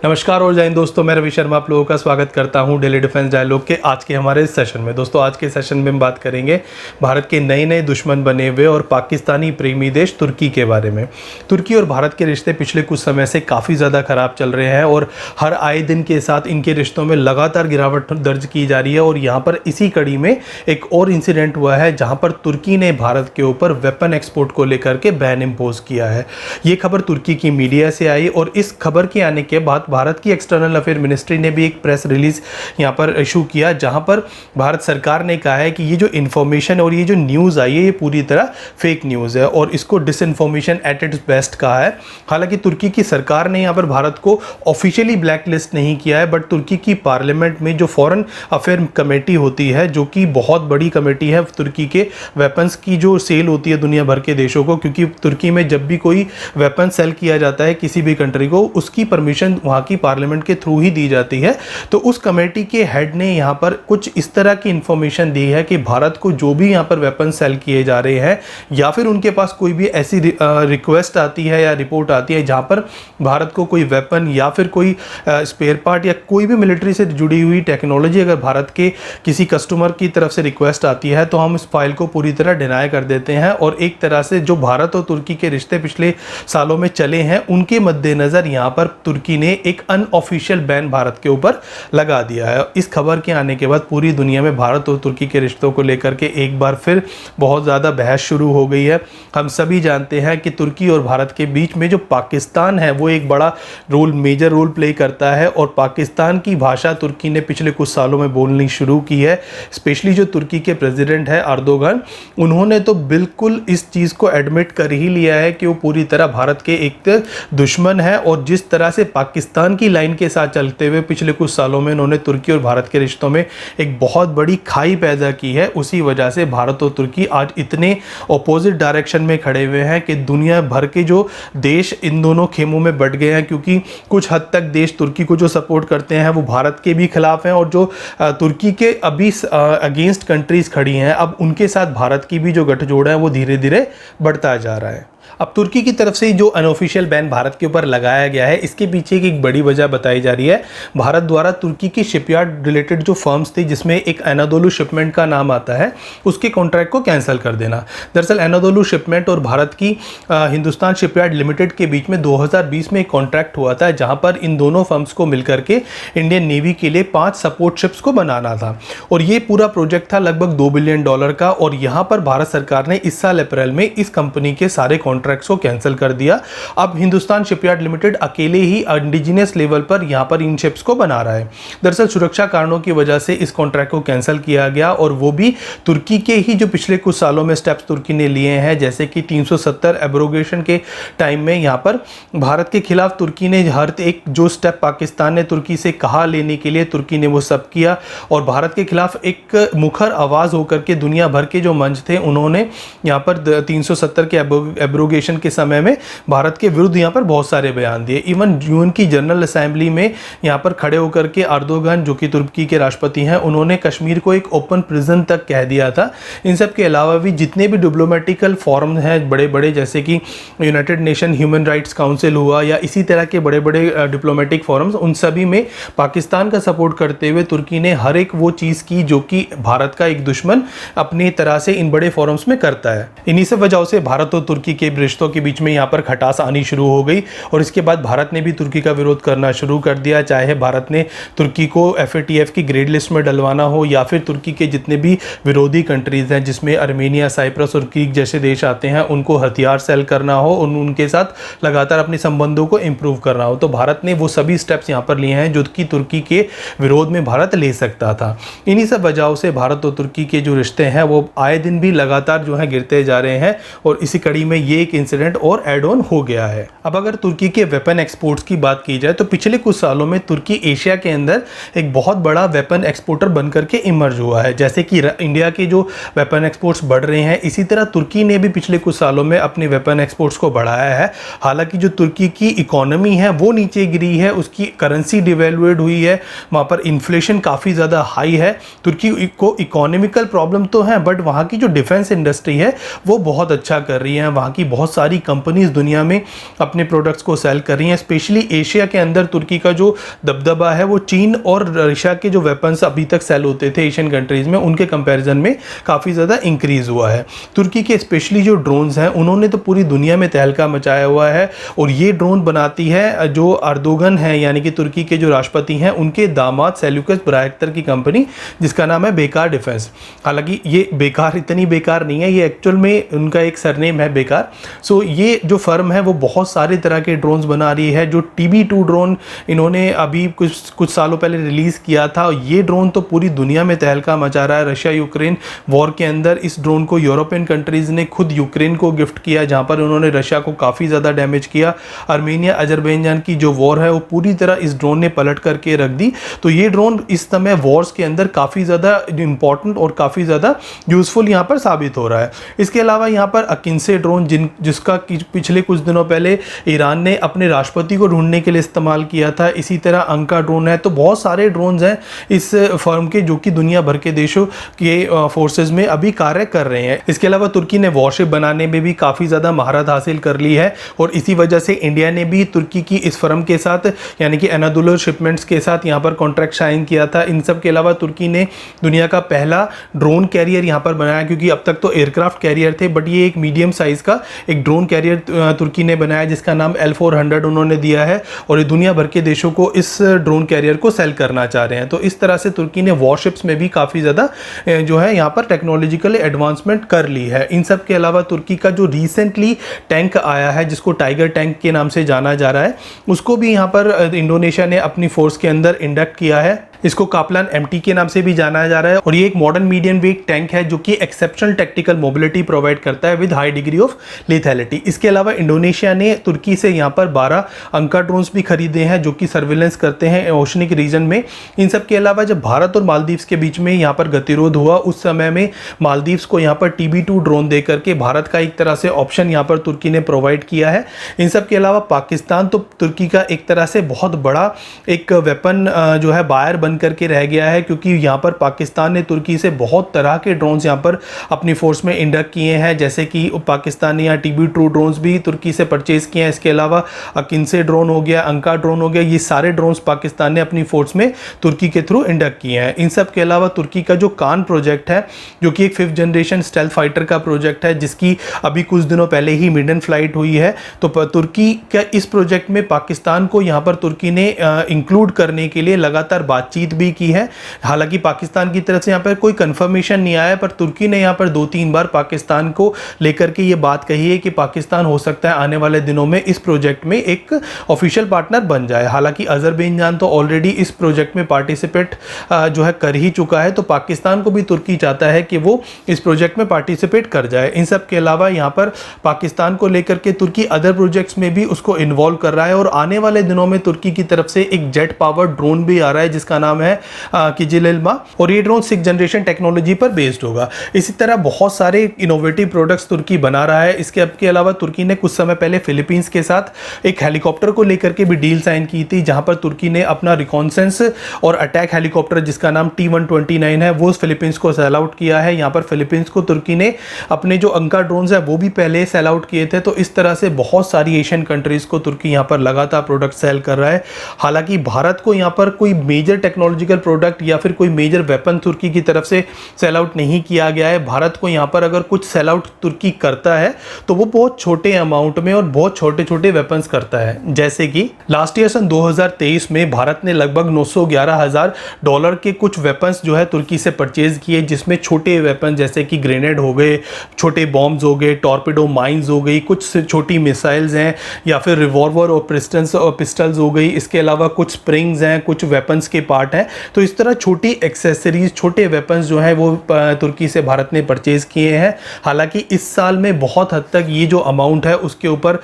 नमस्कार और जय हिंद दोस्तों, मैं रवि शर्मा आप लोगों का स्वागत करता हूं डेली डिफेंस डायलॉग के आज के हमारे सेशन में। दोस्तों आज के सेशन में हम बात करेंगे भारत के नए नए दुश्मन बने हुए और पाकिस्तानी प्रेमी देश तुर्की के बारे में। तुर्की और भारत के रिश्ते पिछले कुछ समय से काफ़ी ज़्यादा ख़राब चल रहे हैं और हर आए दिन के साथ इनके रिश्तों में लगातार गिरावट दर्ज की जा रही है। और यहाँ पर इसी कड़ी में एक और इंसिडेंट हुआ है जहाँ पर तुर्की ने भारत के ऊपर वेपन एक्सपोर्ट को लेकर के बैन इम्पोज किया है। ये खबर तुर्की की मीडिया से आई और इस खबर के आने के बाद भारत की एक्सटर्नल अफेयर मिनिस्ट्री ने भी एक प्रेस रिलीज यहाँ पर इशू किया, जहाँ पर भारत सरकार ने कहा है कि ये जो इन्फॉर्मेशन और ये जो न्यूज़ आई है ये पूरी तरह फेक न्यूज़ है और इसको डिसइन्फॉर्मेशन एट इट्स बेस्ट कहा है। हालांकि तुर्की की सरकार ने यहाँ पर भारत को ऑफिशियली ब्लैक लिस्ट नहीं किया है, बट तुर्की की पार्लियामेंट में जो फॉरेन अफेयर कमेटी होती है, जो कि बहुत बड़ी कमेटी है तुर्की के वेपन्स की जो सेल होती है दुनिया भर के देशों को, क्योंकि तुर्की में जब भी कोई वेपन सेल किया जाता है किसी भी कंट्री को, उसकी परमिशन वहाँ की पार्लियामेंट के थ्रू ही दी जाती है। तो उस कमेटी के हेड ने यहाँ पर कुछ इस तरह की इंफॉर्मेशन दी है कि भारत को जो भी यहाँ पर वेपन सेल किए जा रहे हैं या फिर उनके पास कोई भी ऐसी रिक्वेस्ट आती है या रिपोर्ट आती है जहाँ पर भारत को कोई वेपन या फिर कोई स्पेयर पार्ट या कोई भी मिलिट्री से जुड़ी हुई टेक्नोलॉजी अगर भारत के किसी कस्टमर की तरफ से रिक्वेस्ट आती है तो हम इस फाइल को पूरी तरह डिनाई कर देते हैं। और एक तरह से जो भारत और तुर्की के रिश्ते पिछले सालों में चले हैं उनके मद्देनज़र यहाँ पर तुर्की ने एक अनऑफिशियल बैन भारत के ऊपर लगा दिया है। इस खबर के आने के बाद पूरी दुनिया में भारत और तुर्की के रिश्तों को लेकर के एक बार फिर बहुत ज़्यादा बहस शुरू हो गई है। हम सभी जानते हैं कि तुर्की और भारत के बीच में जो पाकिस्तान है वो एक बड़ा मेजर रोल प्ले करता है और पाकिस्तान की भाषा तुर्की ने पिछले कुछ सालों में बोलनी शुरू की है। स्पेशली जो तुर्की के प्रेसिडेंट है अर्दोगन, उन्होंने तो बिल्कुल इस चीज़ को एडमिट कर ही लिया है कि वो पूरी तरह भारत के एक दुश्मन है और जिस तरह से पाकिस्तान की लाइन के साथ चलते हुए पिछले कुछ सालों में उन्होंने तुर्की और भारत के रिश्तों में एक बहुत बड़ी खाई पैदा की है, उसी वजह से भारत और तुर्की आज इतने ऑपोजिट डायरेक्शन में खड़े हुए हैं कि दुनिया भर के जो देश इन दोनों खेमों में बट गए हैं, क्योंकि कुछ हद तक देश तुर्की को जो सपोर्ट करते हैं वो भारत के भी खिलाफ हैं और जो तुर्की के अभी अगेंस्ट कंट्रीज खड़ी हैं अब उनके साथ भारत की भी जो गठजोड़ है वो धीरे धीरे बढ़ता जा रहा है। अब तुर्की की तरफ से जो अनऑफिशियल बैन भारत के ऊपर लगाया गया है इसके पीछे की एक बड़ी वजह बताई जा रही है भारत द्वारा तुर्की की शिपयार्ड रिलेटेड जो फर्म्स थी जिसमें एक एनादोलू शिपमेंट का नाम आता है, उसके कॉन्ट्रैक्ट को कैंसिल कर देना। दरअसल एनादोलू शिपमेंट और भारत की हिंदुस्तान शिपयार्ड लिमिटेड के बीच में 2020 में एक कॉन्ट्रैक्ट हुआ था जहां पर इन दोनों फर्म्स को मिलकर के इंडियन नेवी के लिए 5 सपोर्ट शिप्स को बनाना था और ये पूरा प्रोजेक्ट था लगभग $2 बिलियन का। और यहाँ पर भारत सरकार ने इस साल अप्रैल में इस कंपनी के सारे कॉन्ट्रैक्ट्स को कैंसिल कर दिया। अब हिंदुस्तान शिपयार्ड लिमिटेड अकेले ही इंडिजिनियस लेवल पर यहां पर इन शिप्स को बना रहा है। दरअसल सुरक्षा कारणों की वजह से इस कॉन्ट्रैक्ट को कैंसिल किया गया और वो भी तुर्की के ही जो पिछले कुछ सालों में स्टेप्स तुर्की ने लिए हैं, जैसे कि 370 एब्रोगेशन के टाइम में यहां पर भारत के खिलाफ तुर्की ने हर एक जो स्टेप पाकिस्तान ने तुर्की से कहा लेने के लिए तुर्की ने वो सब किया और भारत के खिलाफ एक मुखर आवाज होकर के दुनिया भर के जो मंच थे उन्होंने यहां पर 370 के एब्रोगेशन के समय में भारत के विरुद्ध यहाँ पर बहुत सारे बयान दिए। इवन यूएन की जनरल असेंबली में यहाँ पर खड़े होकर के अर्दोगन जो कि तुर्की के राष्ट्रपति हैं उन्होंने कश्मीर को एक ओपन प्रिजन तक कह दिया था। इन सब के अलावा भी जितने भी डिप्लोमेटिकल फॉरम हैं बड़े बड़े, जैसे कि United nation human rights council हुआ या इसी तरह के बड़े बड़े डिप्लोमेटिक फॉरम्स, उन सभी में पाकिस्तान का सपोर्ट करते हुए तुर्की ने हर एक वो चीज़ की जो कि भारत का एक दुश्मन अपनी तरह से इन बड़े फॉरम्स में करता है। इन्हीं सब वजहों से भारत और तुर्की के रिश्तों के बीच में यहाँ पर खटास आनी शुरू हो गई और इसके बाद भारत ने भी तुर्की का विरोध करना शुरू कर दिया। चाहे भारत ने तुर्की को FATF की ग्रेड लिस्ट में डलवाना हो या फिर तुर्की के जितने भी विरोधी कंट्रीज हैं जिसमें अर्मेनिया, साइप्रस और ग्रीक जैसे देश आते हैं उनको हथियार सेल करना हो और उनके साथ लगातार अपने संबंधों को इंप्रूव करना हो, तो भारत ने वो सभी स्टेप्स यहाँ पर लिए हैं जो कि तुर्की के विरोध में भारत ले सकता था। इन्हीं सब वजहों से भारत और तुर्की के जो रिश्ते हैं वो आए दिन भी लगातार जो है गिरते जा रहे हैं और इसी कड़ी में ये एक इंसिडेंट और एड ऑन हो गया है। अब अगर तुर्की के वेपन एक्सपोर्ट्स की बात की जाए तो पिछले कुछ सालों में तुर्की एशिया के अंदर एक बहुत बड़ा वेपन एक्सपोर्टर बनकर के इमर्ज हुआ है। जैसे कि इंडिया के जो वेपन एक्सपोर्ट्स बढ़ रहे हैं, इसी तरह तुर्की ने भी पिछले कुछ सालों में अपने वेपन एक्सपोर्ट्स को बढ़ाया है। हालांकि जो तुर्की की इकोनॉमी है वो नीचे गिरी है, उसकी करेंसी डिवेल्युएट हुई है, वहाँ पर इन्फ्लेशन काफ़ी ज़्यादा हाई है। तुर्की को इकोनॉमिकल प्रॉब्लम तो है बट वहाँ की जो डिफेंस इंडस्ट्री है वो बहुत अच्छा कर रही है, वहाँ की बहुत बहुत सारी कंपनीज दुनिया में अपने प्रोडक्ट्स को सेल कर रही हैं। स्पेशली एशिया के अंदर तुर्की का जो दबदबा है वो चीन और रशिया के जो वेपन्स अभी तक सेल होते थे एशियन कंट्रीज़ में, उनके कंपैरिजन में काफ़ी ज़्यादा इंक्रीज़ हुआ है। तुर्की के स्पेशली जो ड्रोन्स हैं उन्होंने तो पूरी दुनिया में तहलका मचाया हुआ है, और ये ड्रोन बनाती है जो अर्दोगन है यानी कि तुर्की के जो राष्ट्रपति हैं उनके दामाद सेल्यूकस बायरक्तर की कंपनी, जिसका नाम है बेकार डिफेंस। हालांकि ये बेकार इतनी बेकार नहीं है, ये एक्चुअल में उनका एक सरनेम है बेकार। सो ये जो फर्म है वो बहुत सारे तरह के ड्रोन्स बना रही है। जो TB2 ड्रोन इन्होंने अभी कुछ सालों पहले रिलीज़ किया था, ये ड्रोन तो पूरी दुनिया में तहलका मचा रहा है। रशिया यूक्रेन वॉर के अंदर इस ड्रोन को यूरोपियन कंट्रीज़ ने खुद यूक्रेन को गिफ्ट किया, जहाँ पर उन्होंने रशिया को काफ़ी ज़्यादा डैमेज किया। आर्मेनिया अजरबैजान की जो वॉर है वो पूरी तरह इस ड्रोन ने पलट करके रख दी। तो ये ड्रोन इस समय वॉर्स के अंदर काफ़ी ज़्यादा इंपॉर्टेंट और काफ़ी ज़्यादा यूज़फुल यहाँ पर साबित हो रहा है। इसके अलावा यहाँ पर अकिंसे ड्रोन जिसका पिछले कुछ दिनों पहले ईरान ने अपने राष्ट्रपति को ढूंढने के लिए इस्तेमाल किया था, इसी तरह अंका ड्रोन है। तो बहुत सारे ड्रोन्स हैं इस फर्म के जो कि दुनिया भर के देशों के फोर्सेस में अभी कार्य कर रहे हैं। इसके अलावा तुर्की ने वॉरशिप बनाने में भी काफ़ी ज़्यादा महारत हासिल कर ली है, और इसी वजह से इंडिया ने भी तुर्की की इस फर्म के साथ यानी कि एनादोलू शिपमेंट्स के साथ यहाँ पर कॉन्ट्रैक्ट साइन किया था। इन सब के अलावा तुर्की ने दुनिया का पहला ड्रोन कैरियर यहाँ पर बनाया, क्योंकि अब तक तो एयरक्राफ्ट कैरियर थे, बट ये एक मीडियम साइज़ का एक ड्रोन कैरियर तुर्की ने बनाया जिसका नाम L400 उन्होंने दिया है, और ये दुनिया भर के देशों को इस ड्रोन कैरियर को सेल करना चाह रहे हैं। तो इस तरह से तुर्की ने वॉरशिप्स में भी काफ़ी ज़्यादा जो है यहाँ पर टेक्नोलॉजिकल एडवांसमेंट कर ली है। इन सब के अलावा तुर्की का जो रिसेंटली टैंक आया है जिसको टाइगर टैंक के नाम से जाना जा रहा है, उसको भी यहाँ पर इंडोनेशिया ने अपनी फोर्स के अंदर इंडक्ट किया है। इसको काप्लान MT के नाम से भी जाना जा रहा है, और ये एक मॉडर्न मीडियम वेट टैंक है जो कि एक्सेप्शनल टैक्टिकल मोबिलिटी प्रोवाइड करता है विद हाई डिग्री ऑफ लेथैलिटी। इसके अलावा इंडोनेशिया ने तुर्की से यहाँ पर 12 अंका ड्रोन्स भी खरीदे हैं जो कि सर्विलेंस करते हैं ओशनिक रीजन में। इन सब के अलावा जब भारत और मालदीव्स के बीच में यहाँ पर गतिरोध हुआ, उस समय में मालदीव्स को यहाँ पर TB2 ड्रोन दे करके भारत का एक तरह से ऑप्शन यहाँ पर तुर्की ने प्रोवाइड किया है। इन सब के अलावा पाकिस्तान तो तुर्की का एक तरह से बहुत बड़ा एक वेपन जो है बायर करके रह गया है, क्योंकि यहाँ पर पाकिस्तान ने तुर्की से बहुत तरह के ड्रोन्स यहाँ पर अपनी फोर्स में इंडक्ट किए हैं, जैसे कि पाकिस्तान ने यहाँ TB2 ड्रोन्स भी तुर्की से परचेज किए हैं। इसके अलावा अकिंसे ड्रोन हो गया, अंका ड्रोन हो गया, ये सारे ड्रोन्स पाकिस्तान ने अपनी फोर्स में तुर्की के थ्रू इंडक्ट किए हैं। इन सब के अलावा तुर्की का जो कान प्रोजेक्ट है जो कि एक 5th जनरेशन स्टेल्थ फाइटर का प्रोजेक्ट है, जिसकी अभी कुछ दिनों पहले ही मिडन फ्लाइट हुई है। तो तुर्की का इस प्रोजेक्ट में पाकिस्तान को यहाँ पर तुर्की ने इंक्लूड करने के लिए लगातार बातचीत भी की है। हालांकि पाकिस्तान की तरफ से यहाँ पर कोई कंफर्मेशन नहीं आया, पर तुर्की ने यहाँ पर 2-3 बार पाकिस्तान को लेकर के ये बात कही है कि पाकिस्तान हो सकता है आने वाले दिनों में इस प्रोजेक्ट में एक ऑफिशियल पार्टनर बन जाए। हालांकि अजरबैजान तो ऑलरेडी इस प्रोजेक्ट में पार्टिसिपेट जो है कर ही चुका है, तो पाकिस्तान को भी तुर्की चाहता है कि वो इस प्रोजेक्ट में पार्टिसिपेट कर जाए। इन सब के अलावा यहाँ पर पाकिस्तान को लेकर के तुर्की अदर प्रोजेक्ट्स में भी उसको इन्वॉल्व कर रहा है, और आने वाले दिनों में तुर्की की तरफ से एक जेट पावर ड्रोन भी आ रहा है जिसका नाम है किजिलइल्मा, और ये ड्रोन 6th जनरेशन टेक्नोलॉजी पर बेस्ड होगा। इसी तरह बहुत सारे इनोवेटिव प्रोडक्ट्स तुर्की बना रहा है। इसके अलावा तुर्की ने कुछ समय पहले फिलीपींस के साथ एक हेलीकॉप्टर को लेकर के भी डील साइन की थी, जहां पर तुर्की ने अपना रिकॉन्सेंस और अटैक हेलीकॉप्टर जिसका नाम T-129 है वो फिलीपींस को सेल आउट किया है। यहाँ पर फिलीपींस को तुर्की ने अपने जो अंका ड्रोन्स है वो भी पहले सेल आउट किए थे। तो इस तरह से बहुत सारी एशियन कंट्रीज को तुर्की यहाँ पर लगातार प्रोडक्ट सेल कर रहा है। हालांकि भारत को यहाँ पर कोई मेजर टेक्नोलॉजिकल प्रोडक्ट या फिर कोई मेजर वेपन तुर्की की तरफ से सेल आउट नहीं किया गया है। भारत को यहाँ पर अगर कुछ सेल आउट तुर्की करता है तो वो बहुत छोटे अमाउंट में और बहुत छोटे छोटे वेपन्स करता है। जैसे कि लास्ट ईयर सन 2023 में भारत ने लगभग $911,000 के कुछ वेपन्स जो है तुर्की से परचेज किए, जिसमें छोटे वेपन जैसे कि ग्रेनेड हो गए, छोटे बॉम्ब्स हो गए, टॉर्पेडो माइंस हो गई, कुछ छोटी मिसाइल्स हैं, या फिर रिवॉल्वर और पिस्टल्स हो गई। इसके अलावा कुछ स्प्रिंग्स हैं, कुछ वेपन्स के पार्ट हैं। तो इस तरह छोटी एक्सेसरीज, छोटे वेपन्स जो हैं वो तुर्की से भारत ने परचेज किए हैं। हालांकि इस साल में बहुत हद तक ये जो अमाउंट है उसके ऊपर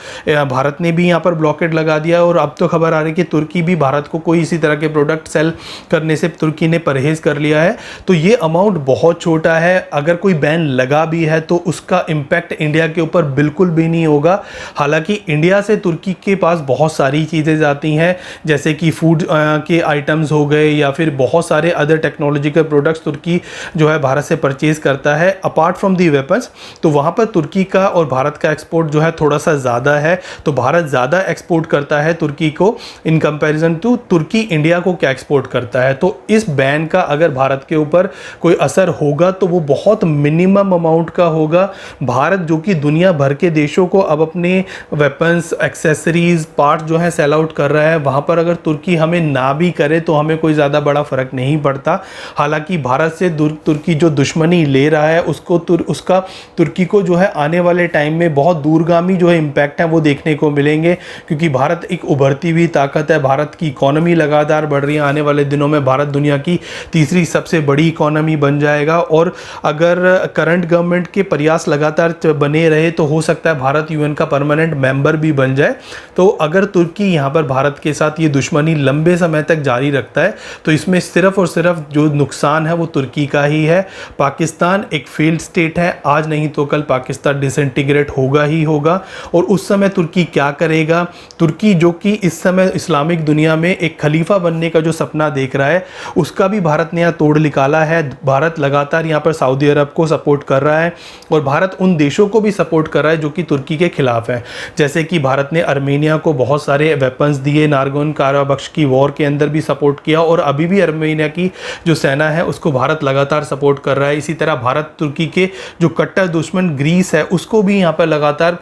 भारत ने भी यहाँ पर ब्लॉकेट लगा दिया, और अब तो खबर आ रही है कि तुर्की भी भारत को कोई इसी तरह के प्रोडक्ट सेल करने से तुर्की ने परहेज कर लिया है। तो ये अमाउंट बहुत छोटा है। अगर कोई बैन लगा भी है तो उसका इम्पैक्ट इंडिया के ऊपर बिल्कुल भी नहीं होगा। हालांकि इंडिया से तुर्की के पास बहुत सारी चीज़ें जाती हैं, जैसे कि फूड के आइटम्स हो गए या फिर बहुत सारे अदर टेक्नोलॉजिकल प्रोडक्ट्स तुर्की जो है भारत से परचेज करता है अपार्ट फ्रॉम दी वेपन्स। तो वहाँ पर तुर्की का और भारत भारत का एक्सपोर्ट जो है थोड़ा सा ज़्यादा है, तो भारत ज़्यादा एक्सपोर्ट करता है तुर्की को इन कंपैरिजन टू तुर्की इंडिया को क्या एक्सपोर्ट करता है। तो इस बैन का अगर भारत के ऊपर कोई असर होगा तो वो बहुत मिनिमम अमाउंट का होगा। भारत जो कि दुनिया भर के देशों को अब अपने वेपन्स, एक्सेसरीज, पार्ट जो है सेल आउट कर रहा है, वहाँ पर अगर तुर्की हमें ना भी करे तो हमें कोई ज़्यादा बड़ा फ़र्क नहीं पड़ता। हालांकि भारत से तुर्की जो दुश्मनी ले रहा है उसको उसका तुर्की को जो है आने वाले टाइम में बहुत दूरगामी जो है इम्पैक्ट है वो देखने को मिलेंगे, क्योंकि भारत एक उभरती हुई ताकत है। भारत की इकोनॉमी लगातार बढ़ रही है। आने वाले दिनों में भारत दुनिया की तीसरी सबसे बड़ी इकोनॉमी बन जाएगा, और अगर करंट गवर्नमेंट के प्रयास लगातार बने रहे तो हो सकता है भारत यूएन का परमानेंट मेंबर भी बन जाए। तो अगर तुर्की यहाँ पर भारत के साथ ये दुश्मनी लंबे समय तक जारी रखता है तो इसमें सिर्फ और सिर्फ जो नुकसान है वो तुर्की का ही है। पाकिस्तान एक फेल्ड स्टेट है, आज नहीं तो कल पाकिस्तान डिसइंटीग्रेट होगा ही होगा। और उस समय तुर्की क्या करेगा? तुर्की जो कि इस समय इस्लामिक दुनिया में एक खलीफा बनने का जो सपना देख रहा है उसका भी भारत ने यहाँ तोड़ निकाला है। भारत लगातार यहाँ पर सऊदी अरब को सपोर्ट कर रहा है, और भारत उन देशों को भी सपोर्ट कर रहा है जो कि तुर्की के खिलाफ है। जैसे कि भारत ने अर्मेनिया को बहुत सारे वेपन्स दिए, नारगोन काराबख्श की वॉर के अंदर भी सपोर्ट किया, और अभी भी अर्मेनिया की जो सेना है उसको भारत लगातार सपोर्ट कर रहा है। इसी तरह भारत तुर्की के जो कट्टर दुश्मन ग्रीस है उसको भी यहाँ पर लगातार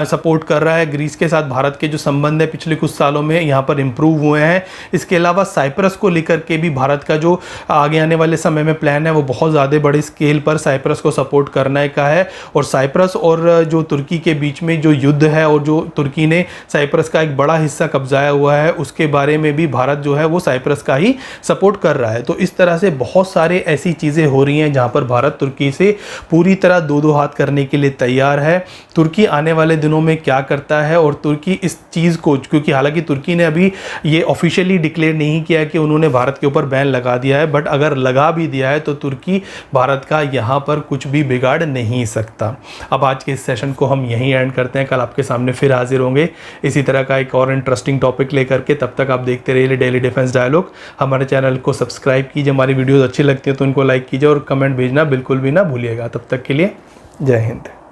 सपोर्ट कर रहा है। ग्रीस के साथ भारत के जो संबंध है पिछले कुछ सालों में यहाँ पर इम्प्रूव हुए हैं। इसके अलावा साइप्रस को लेकर के भी भारत का जो आगे आने वाले समय में प्लान है वो बहुत ज़्यादा बड़े स्केल पर साइप्रस को सपोर्ट करने का है। और साइप्रस और जो तुर्की के बीच में जो युद्ध है और जो तुर्की ने साइप्रस का एक बड़ा हिस्सा कब्जाया हुआ है उसके बारे में भी भारत जो है वो साइप्रस का ही सपोर्ट कर रहा है। तो इस तरह से बहुत सारे ऐसी चीज़ें हो रही हैं जहाँ पर भारत तुर्की से पूरी तरह दो हाथ करने के लिए तैयार है। तुर्की आने वाले दिनों में क्या करता है, और तुर्की इस चीज़ को, क्योंकि हालांकि तुर्की ने अभी ये ऑफिशियली डिक्लेयर नहीं किया कि उन्होंने भारत के ऊपर बैन लगा दिया है, बट अगर लगा भी दिया है तो तुर्की भारत का यहाँ पर कुछ भी बिगाड़ नहीं सकता। अब आज के इस सेशन को हम यहीं एंड करते हैं। कल आपके सामने फिर हाजिर होंगे इसी तरह का एक और इंटरेस्टिंग टॉपिक लेकर के। तब तक आप देखते रहिए डेली डिफेंस डायलॉग। हमारे चैनल को सब्सक्राइब कीजिए, हमारी वीडियोज़ अच्छी लगती है तो उनको लाइक कीजिए, और कमेंट भेजना बिल्कुल भी ना भूलिएगा। तब तक के लिए जय हिंद।